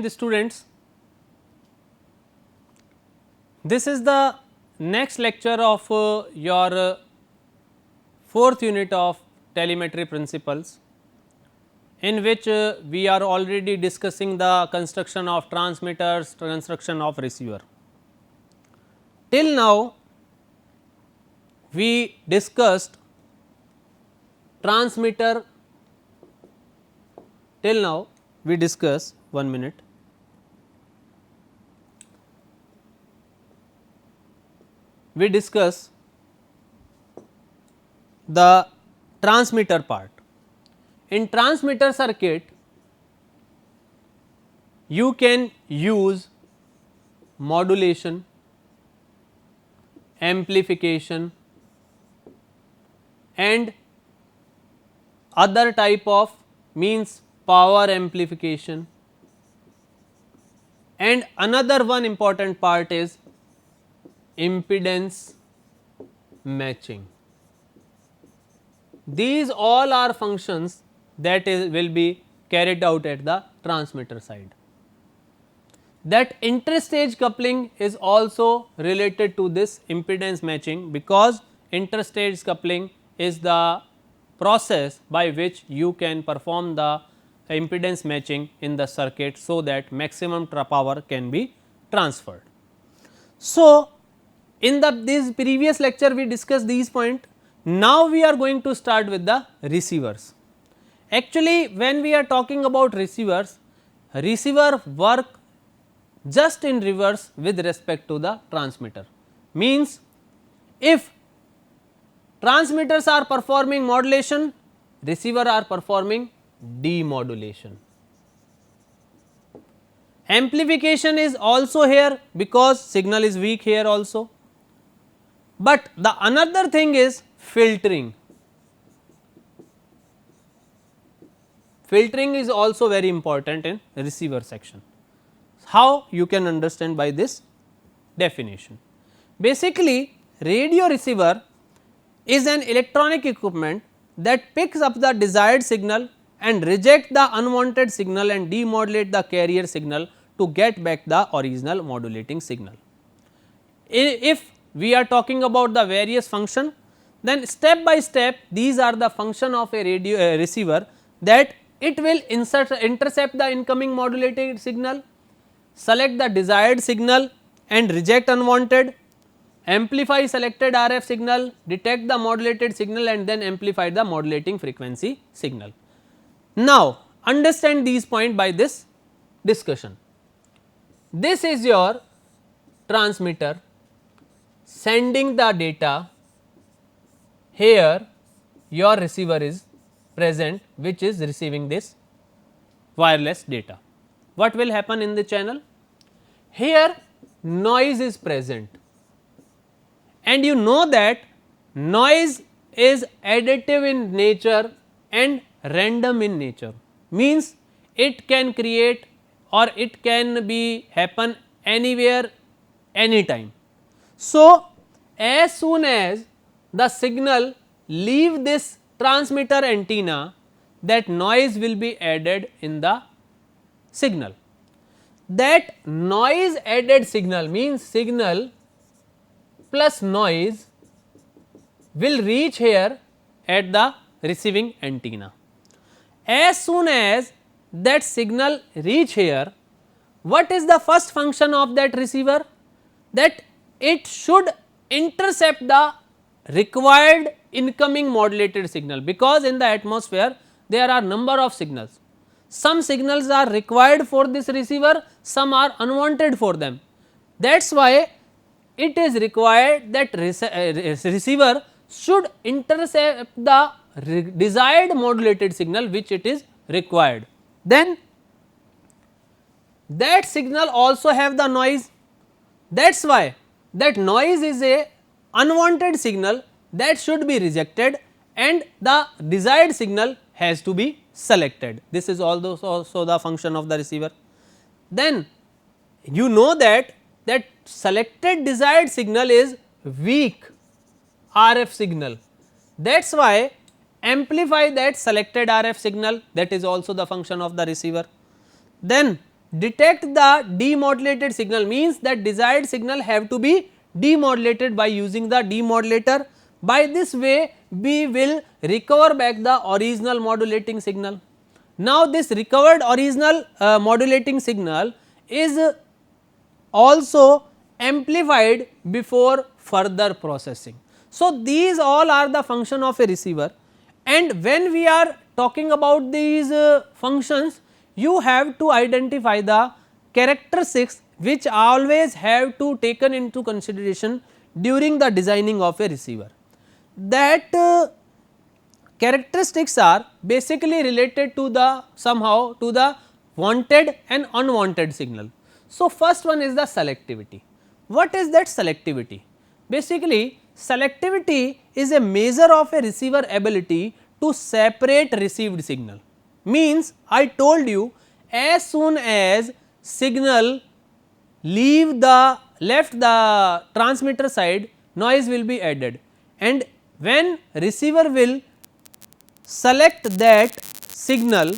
the students, this is the next lecture of your 4th unit of telemetry principles, in which we are already discussing the construction of transmitters, construction of receiver. Till now we discussed transmitter, till now we discuss 1 minute. We discuss the transmitter part. In transmitter circuit, you can use modulation, amplification and other type of means power amplification, and another one important part is impedance matching. These all are functions that will be carried out at the transmitter side. That interstage coupling is also related to this impedance matching, because interstage coupling is the process by which you can perform the impedance matching in the circuit, so that maximum power can be transferred. So, in this previous lecture we discussed these points. Now, we are going to start with the receivers. Actually, when we are talking about receivers, receiver work just in reverse with respect to the transmitter. Means, if transmitters are performing modulation, receiver are performing demodulation. Amplification is also here, because signal is weak here also. But the another thing is filtering. Filtering is also very important in receiver section. How you can understand by this definition? Basically, radio receiver is an electronic equipment that picks up the desired signal and reject the unwanted signal and demodulate the carrier signal to get back the original modulating signal. If we are talking about the various function, then step by step these are the function of a radio receiver, that it will intercept the incoming modulated signal, select the desired signal and reject unwanted, amplify selected RF signal, detect the modulated signal and then amplify the modulating frequency signal. Now, understand these points by this discussion. This is your transmitter sending the data, here your receiver is present which is receiving this wireless data. What will happen in the channel? Here noise is present, and you know that noise is additive in nature and random in nature, means it can create or it can be happen anywhere anytime. So, as soon as the signal leave this transmitter antenna, that noise will be added in the signal. That noise added signal means signal plus noise will reach here at the receiving antenna. As soon as that signal reach here, what is the first function of that receiver? That it should intercept the required incoming modulated signal, because in the atmosphere there are number of signals. Some signals are required for this receiver, some are unwanted for them. That is why it is required that receiver should intercept the desired modulated signal which it is required. Then that signal also have the noise. That is why that noise is a unwanted signal that should be rejected and the desired signal has to be selected. This is also the function of the receiver. Then you know that selected desired signal is weak RF signal. That is why amplify that selected RF signal, that is also the function of the receiver. Then detect the demodulated signal, means that desired signal have to be demodulated by using the demodulator. By this way we will recover back the original modulating signal. Now this recovered original modulating signal is also amplified before further processing. So these all are the function of a receiver, and when we are talking about these functions, you have to identify the characteristics which always have to taken into consideration during the designing of a receiver. That characteristics are basically related to the somehow to the wanted and unwanted signal. So, first one is the selectivity. What is that selectivity? Basically selectivity is a measure of a receiver ability to separate received signal. Means I told you, as soon as signal left the transmitter side, noise will be added, and when receiver will select that signal,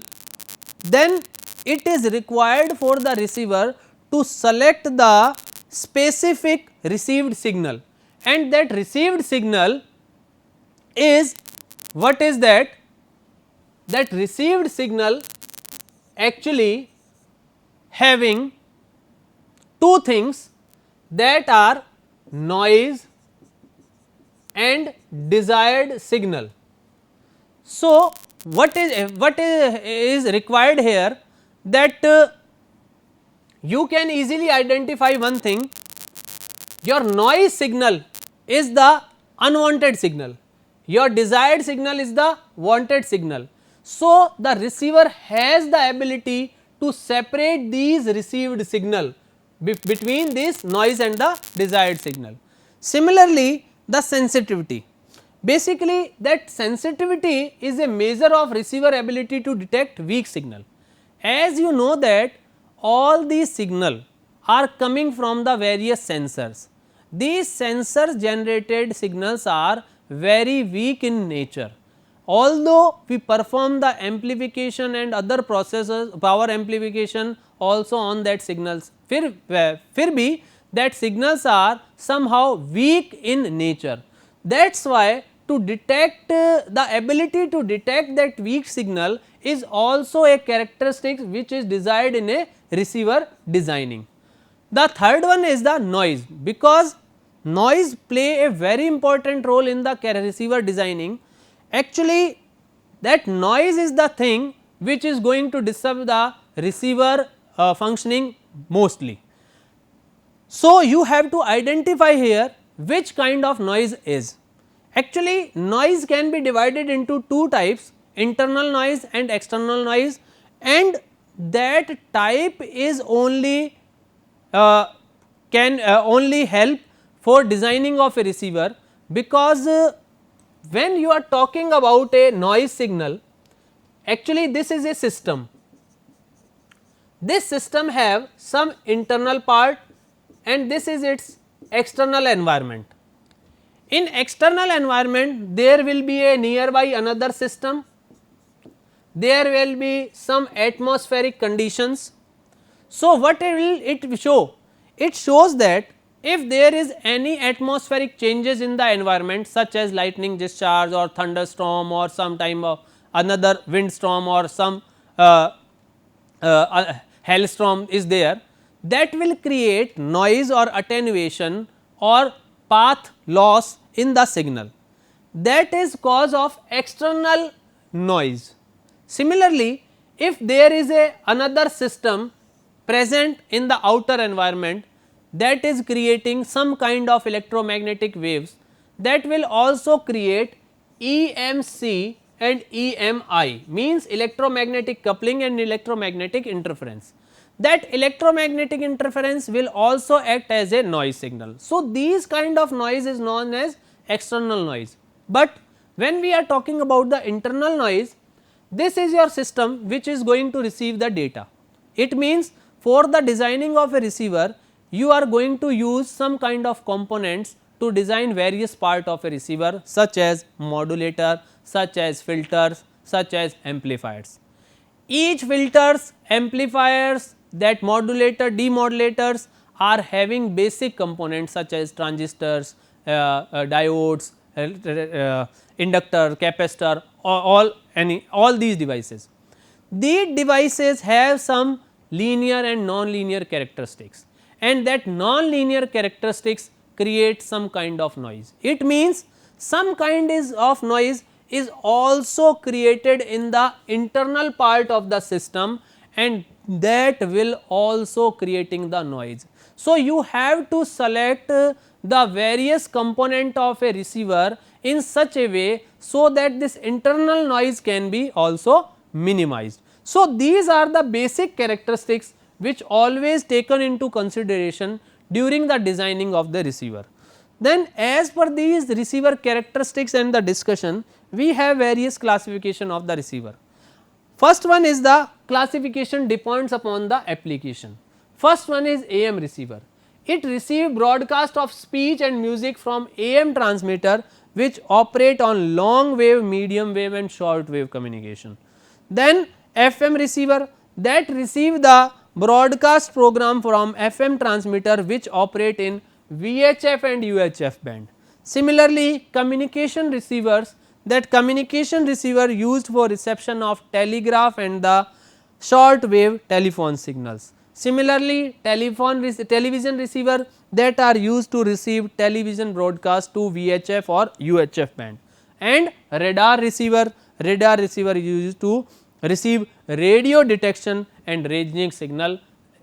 then it is required for the receiver to select the specific received signal, and that received signal is what is that? That received signal actually having two things, that are noise and desired signal. So, what is required here, that you can easily identify one thing, your noise signal is the unwanted signal, your desired signal is the wanted signal. So, the receiver has the ability to separate these received signal between this noise and the desired signal. Similarly, the sensitivity. Basically that sensitivity is a measure of receiver ability to detect weak signal. As you know that all these signal are coming from the various sensors. These sensors generated signals are very weak in nature. Although we perform the amplification and other processes, power amplification also on that signals, fir bhi that signals are somehow weak in nature. That is why to detect the ability to detect that weak signal is also a characteristic which is desired in a receiver designing. The third one is the noise, because noise play a very important role in the receiver designing. Actually that noise is the thing which is going to disturb the receiver functioning mostly. So, you have to identify here which kind of noise is. Actually noise can be divided into two types, internal noise and external noise, and that type is only can only help for designing of a receiver, because when you are talking about a noise signal, actually this is a system. This system have some internal part and this is its external environment. In external environment there will be a nearby another system, there will be some atmospheric conditions. So, what will it show? It shows that if there is any atmospheric changes in the environment, such as lightning discharge or thunderstorm or some time of another windstorm or some hailstorm is there, that will create noise or attenuation or path loss in the signal, that is cause of external noise. Similarly, if there is a another system present in the outer environment that is creating some kind of electromagnetic waves, that will also create EMC and EMI, means electromagnetic coupling and electromagnetic interference. That electromagnetic interference will also act as a noise signal. So, these kind of noise is known as external noise, but when we are talking about the internal noise, this is your system which is going to receive the data. It means for the designing of a receiver, you are going to use some kind of components to design various part of a receiver, such as modulator, such as filters, such as amplifiers. Each filters, amplifiers that demodulators are having basic components such as transistors, diodes, inductor, capacitor, all these devices. These devices have some linear and non-linear characteristics, and that non-linear characteristics create some kind of noise. It means some kind of noise is also created in the internal part of the system, and that will also creating the noise. So, you have to select the various component of a receiver in such a way, so that this internal noise can be also minimized. So, these are the basic characteristics which always taken into consideration during the designing of the receiver. Then as per these receiver characteristics and the discussion, we have various classification of the receiver. First one is the classification depends upon the application. First one is AM receiver. It receive broadcast of speech and music from AM transmitter which operate on long wave, medium wave and short wave communication. Then FM receiver, that receive the broadcast program from FM transmitter which operate in VHF and UHF band. Similarly, communication receivers, that communication receiver used for reception of telegraph and the short wave telephone signals. Similarly, television receiver that are used to receive television broadcast to VHF or UHF band, and radar receiver used to receive radio detection and ranging signal,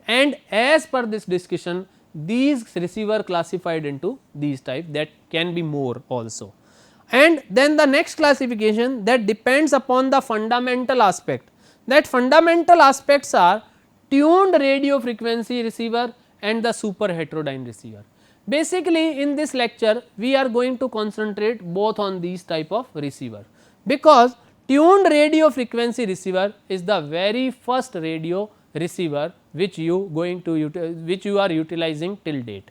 and as per this discussion these receiver classified into these type, that can be more also. And then the next classification that depends upon the fundamental aspect, that fundamental aspects are tuned radio frequency receiver and the super heterodyne receiver. Basically in this lecture we are going to concentrate both on these type of receiver, because tuned radio frequency receiver is the very first radio receiver which you are utilizing till date.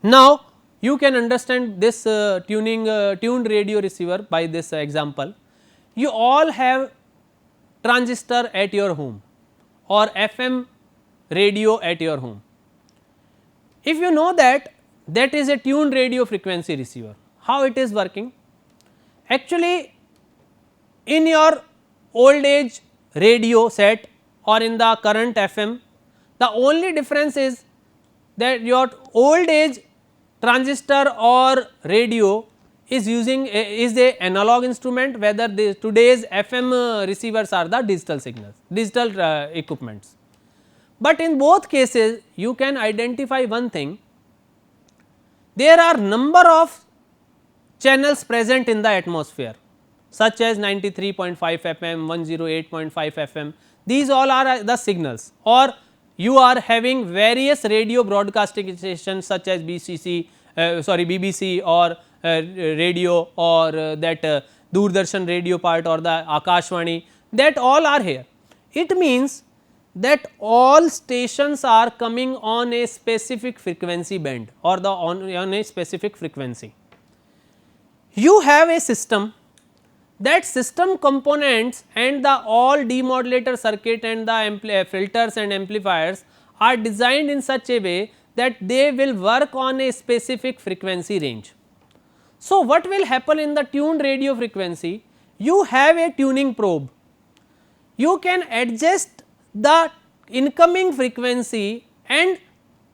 Now you can understand this tuned radio receiver by this example. You all have transistor at your home or FM radio at your home. If you know that is a tuned radio frequency receiver, how it is working? Actually in your old age radio set or in the current FM, the only difference is that your old age transistor or radio is using is a analog instrument, whether today's FM receivers are the digital signals, digital equipments. But in both cases you can identify one thing, there are number of channels present in the atmosphere such as 93.5 FM, 108.5 FM, these all are the signals, or you are having various radio broadcasting stations such as BBC or radio or that Doordarshan radio part or the Akashvani, that all are here. It means that all stations are coming on a specific frequency band or on a specific frequency. You have a system, that system components and the all demodulator circuit and the filters and amplifiers are designed in such a way that they will work on a specific frequency range. So, what will happen in the tuned radio frequency? You have a tuning probe, you can adjust the incoming frequency and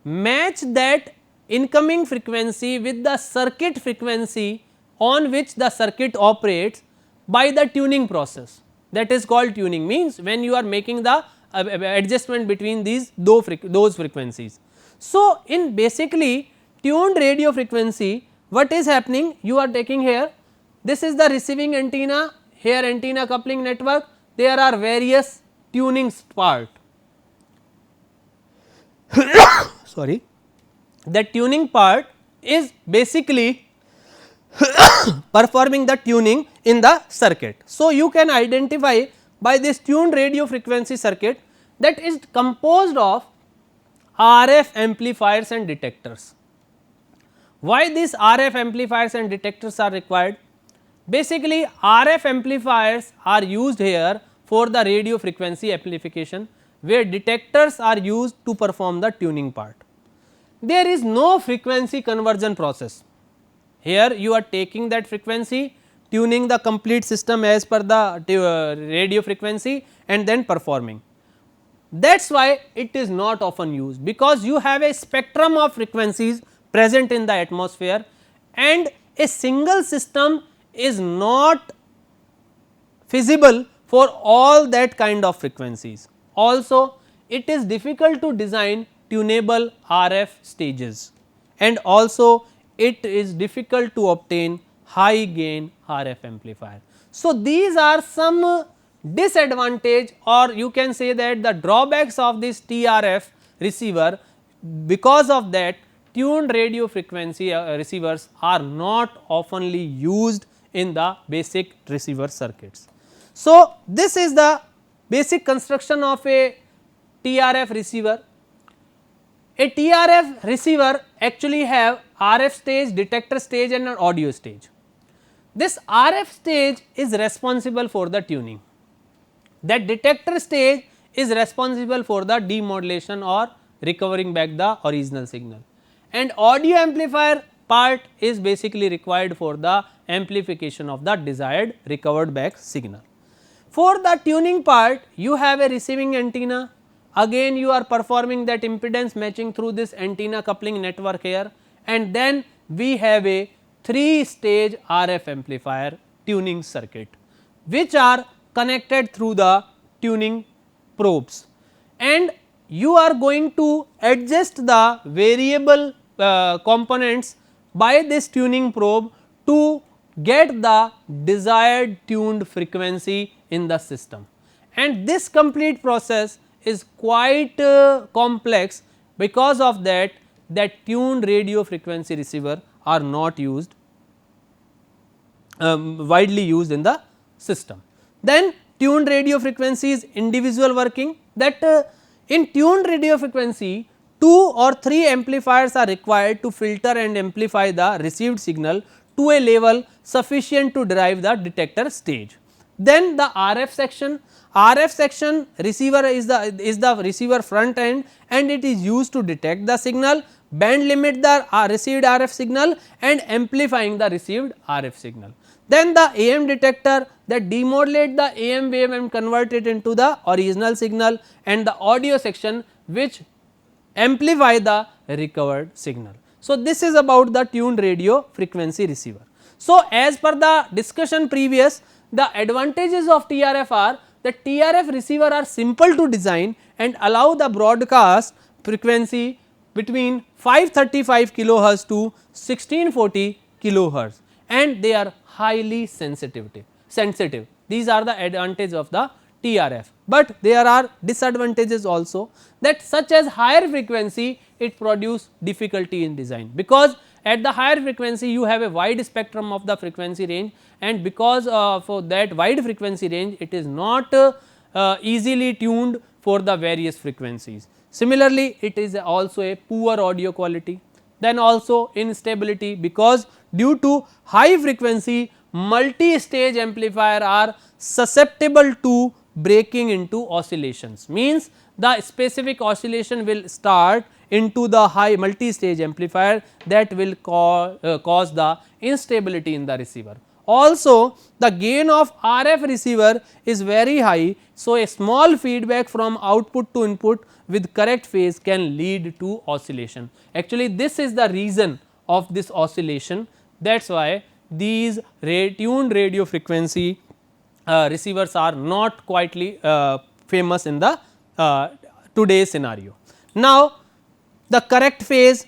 match that incoming frequency with the circuit frequency on which the circuit operates by the tuning process, that is called tuning, means when you are making the adjustment between those frequencies. So, in basically tuned radio frequency, what is happening, you are taking here, this is the receiving antenna, here antenna coupling network, there are various tuning part. Sorry, the tuning part is basically performing the tuning in the circuit. So, you can identify by this tuned radio frequency circuit that is composed of RF amplifiers and detectors. Why these RF amplifiers and detectors are required? Basically RF amplifiers are used here for the radio frequency amplification, where detectors are used to perform the tuning part. There is no frequency conversion process. Here you are taking that frequency, tuning the complete system as per the radio frequency and then performing. That is why it is not often used, because you have a spectrum of frequencies present in the atmosphere and a single system is not feasible for all that kind of frequencies. Also, it is difficult to design tunable RF stages, and also it is difficult to obtain high gain RF amplifier. So, these are some disadvantage, or you can say that the drawbacks of this TRF receiver. Because of that, tuned radio frequency receivers are not oftenly used in the basic receiver circuits. So, this is the basic construction of a TRF receiver. A TRF receiver actually have RF stage, detector stage and an audio stage. This RF stage is responsible for the tuning. That detector stage is responsible for the demodulation or recovering back the original signal, and audio amplifier part is basically required for the amplification of the desired recovered back signal. For the tuning part, you have a receiving antenna. Again you are performing that impedance matching through this antenna coupling network here, and then we have a 3-stage RF amplifier tuning circuit, which are connected through the tuning probes, and you are going to adjust the variable components by this tuning probe to get the desired tuned frequency in the system, and this complete process is quite complex. Because of that, tuned radio frequency receiver are not used widely used in the system. Then tuned radio frequency is individual working, that in tuned radio frequency 2 or 3 amplifiers are required to filter and amplify the received signal to a level sufficient to derive the detector stage. Then the RF section receiver is the receiver front end, and it is used to detect the signal, band limit the received RF signal and amplifying the received RF signal. Then the AM detector that demodulate the AM wave and convert it into the original signal, and the audio section which amplify the recovered signal. So, this is about the tuned radio frequency receiver. So, as per the discussion previous, the advantages of TRF are that TRF receiver are simple to design and allow the broadcast frequency between 535 kilohertz to 1640 kilohertz, and they are highly sensitive. These are the advantages of the TRF, but there are disadvantages also, that such as higher frequency it produce difficulty in design, because at the higher frequency you have a wide spectrum of the frequency range, and because of that wide frequency range it is not easily tuned for the various frequencies. Similarly, it is also a poor audio quality. Then also instability, because due to high frequency multi-stage amplifier are susceptible to breaking into oscillations, means the specific oscillation will start into the high multi-stage amplifier, that will cause the instability in the receiver. Also, the gain of RF receiver is very high, so a small feedback from output to input with correct phase can lead to oscillation. Actually, this is the reason of this oscillation, that is why these tuned radio frequency receivers are not quietly famous in the today's scenario. Now, the correct phase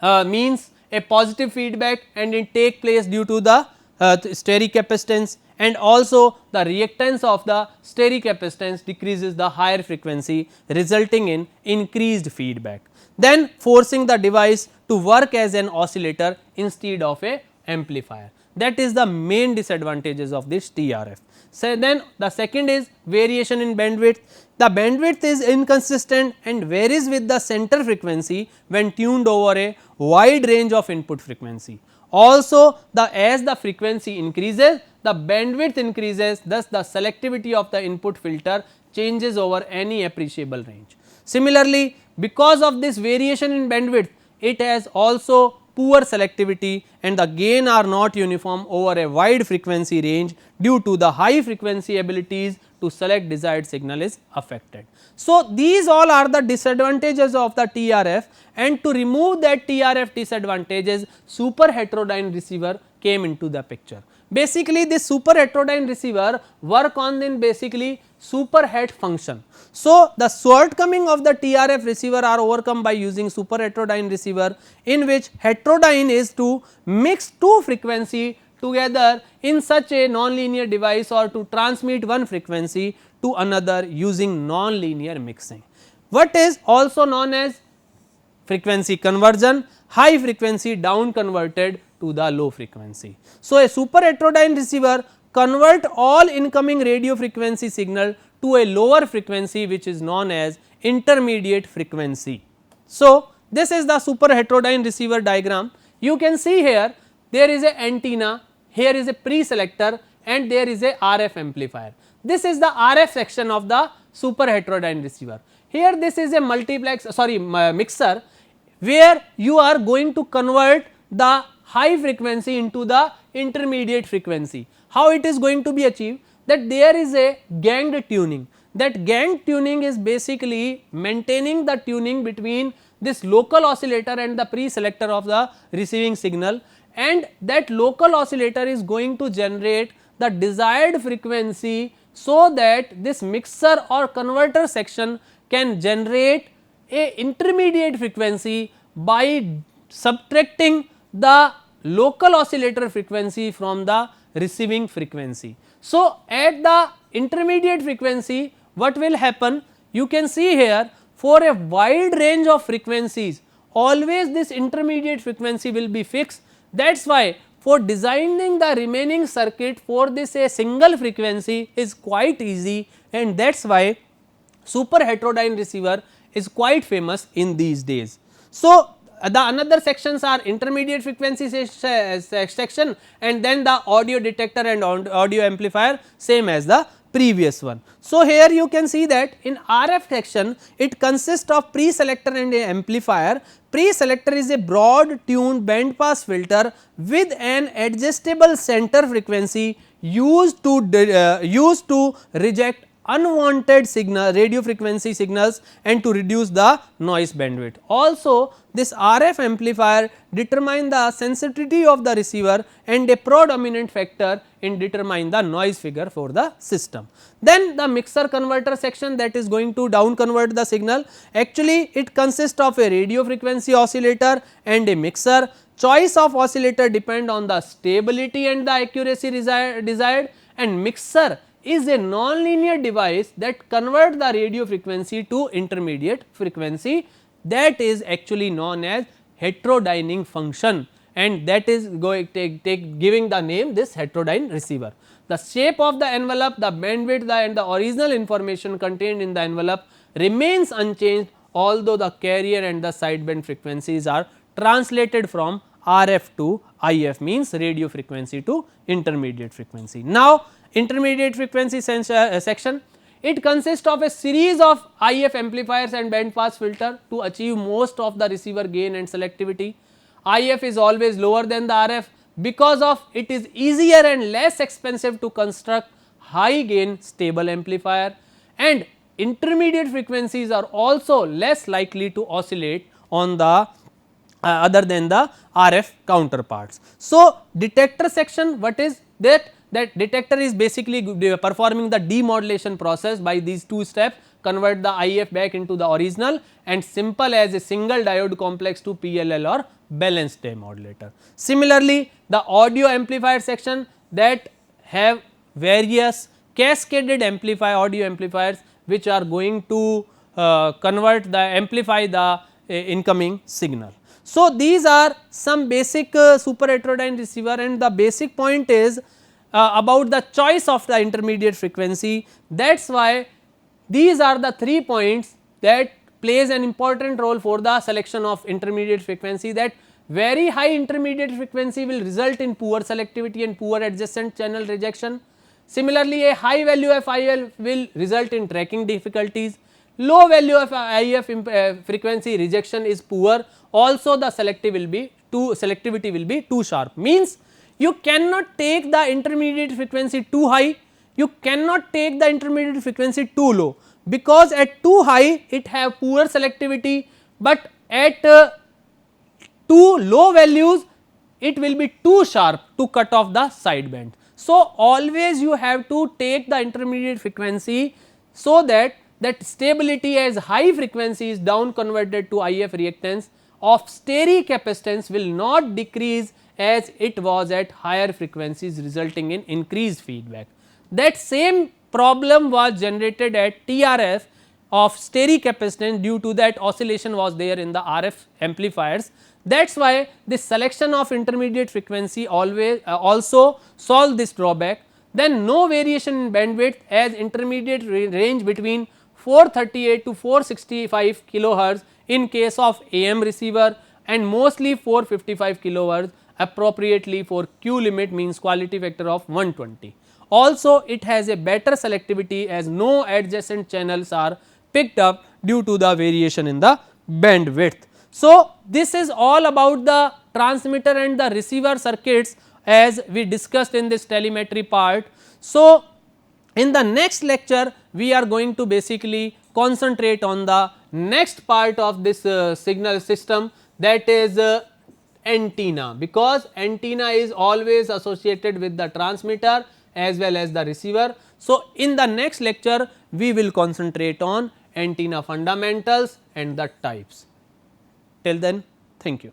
means a positive feedback, and it take place due to the steric capacitance, and also the reactance of the steric capacitance decreases the higher frequency, resulting in increased feedback, then forcing the device to work as an oscillator instead of a amplifier. That is the main disadvantages of this TRF. So, then the second is variation in bandwidth. The bandwidth is inconsistent and varies with the center frequency when tuned over a wide range of input frequency. Also, as the frequency increases, the bandwidth increases, thus the selectivity of the input filter changes over any appreciable range. Similarly, because of this variation in bandwidth, it has also poor selectivity and the gain are not uniform over a wide frequency range due to the high frequency abilities to select desired signal is affected. So, these all are the disadvantages of the TRF, and to remove that TRF disadvantages, super heterodyne receiver came into the picture. Basically, this super heterodyne receiver work on then basically super het function. So, the shortcoming of the TRF receiver are overcome by using super heterodyne receiver, in which heterodyne is to mix two frequency together in such a non-linear device or to transmit one frequency to another using non-linear mixing. What is also known as frequency conversion, high frequency down converted to the low frequency. So, a super heterodyne receiver convert all incoming radio frequency signal to a lower frequency which is known as intermediate frequency. So, this is the super heterodyne receiver diagram. You can see here there is a antenna, here is a pre-selector and there is a RF amplifier. This is the RF section of the super heterodyne receiver. Here this is a mixer where you are going to convert the high frequency into the intermediate frequency. How it is going to be achieved? That there is a ganged tuning. That ganged tuning is basically maintaining the tuning between this local oscillator and the pre-selector of the receiving signal, and that local oscillator is going to generate the desired frequency, so that this mixer or converter section can generate a intermediate frequency by subtracting the local oscillator frequency from the receiving frequency. So, at the intermediate frequency what will happen? You can see here, for a wide range of frequencies always this intermediate frequency will be fixed. That is why for designing the remaining circuit for this a single frequency is quite easy, and that is why super heterodyne receiver is quite famous in these days. So, the another sections are intermediate frequency section and then the audio detector and audio amplifier, same as the previous one. So, here you can see that in RF section it consists of pre-selector and a amplifier. Pre-selector is a broad tuned band pass filter with an adjustable center frequency used to reject unwanted signal radio frequency signals and to reduce the noise bandwidth. Also, this RF amplifier determine the sensitivity of the receiver and a predominant factor in determine the noise figure for the system. Then the mixer converter section, that is going to down convert the signal. Actually it consists of a radio frequency oscillator and a mixer. Choice of oscillator depend on the stability and the accuracy desired, and mixer is a non-linear device that convert the radio frequency to intermediate frequency, that is actually known as heterodyning function, and that is going giving the name this heterodyne receiver. The shape of the envelope, the bandwidth and the original information contained in the envelope remains unchanged, although the carrier and the sideband frequencies are translated from RF to IF, means radio frequency to intermediate frequency. Now, intermediate frequency section, it consists of a series of IF amplifiers and band pass filter to achieve most of the receiver gain and selectivity. IF is always lower than the RF because of it is easier and less expensive to construct high gain stable amplifier, and intermediate frequencies are also less likely to oscillate on the other than the RF counterparts. So, detector section, what is that? That detector is basically performing the demodulation process by these two steps, convert the IF back into the original and simple as a single diode complex to PLL or balanced demodulator. Similarly, the audio amplifier section, that have various cascaded audio amplifiers which are going to amplify the incoming signal. So, these are some basic super heterodyne receiver, and the basic point is about the choice of the intermediate frequency. That is why these are the 3 points that plays an important role for the selection of intermediate frequency, that very high intermediate frequency will result in poor selectivity and poor adjacent channel rejection. Similarly, a high value of IF will result in tracking difficulties. Low value of IF frequency rejection is poor. Also, the selectivity will be too sharp. Means you cannot take the intermediate frequency too high. You cannot take the intermediate frequency too low, because at too high it have poor selectivity, but at too low values it will be too sharp to cut off the sideband. So, always you have to take the intermediate frequency, so that stability as high frequency is down converted to IF reactance of stereo capacitance will not decrease as it was at higher frequencies, resulting in increased feedback. That same problem was generated at TRF of stereo capacitance, due to that oscillation was there in the RF amplifiers. That is why this selection of intermediate frequency always also solve this drawback. Then no variation in bandwidth, as intermediate range between 438 to 465 kilohertz in case of AM receiver, and mostly 455 kilohertz appropriately for Q limit, means quality factor of 120. Also, it has a better selectivity, as no adjacent channels are picked up due to the variation in the bandwidth. So, this is all about the transmitter and the receiver circuits, as we discussed in this telemetry part. So, in the next lecture we are going to basically concentrate on the next part of this signal system, that is antenna, because antenna is always associated with the transmitter as well as the receiver. So, in the next lecture we will concentrate on antenna fundamentals and the types. Till then, thank you.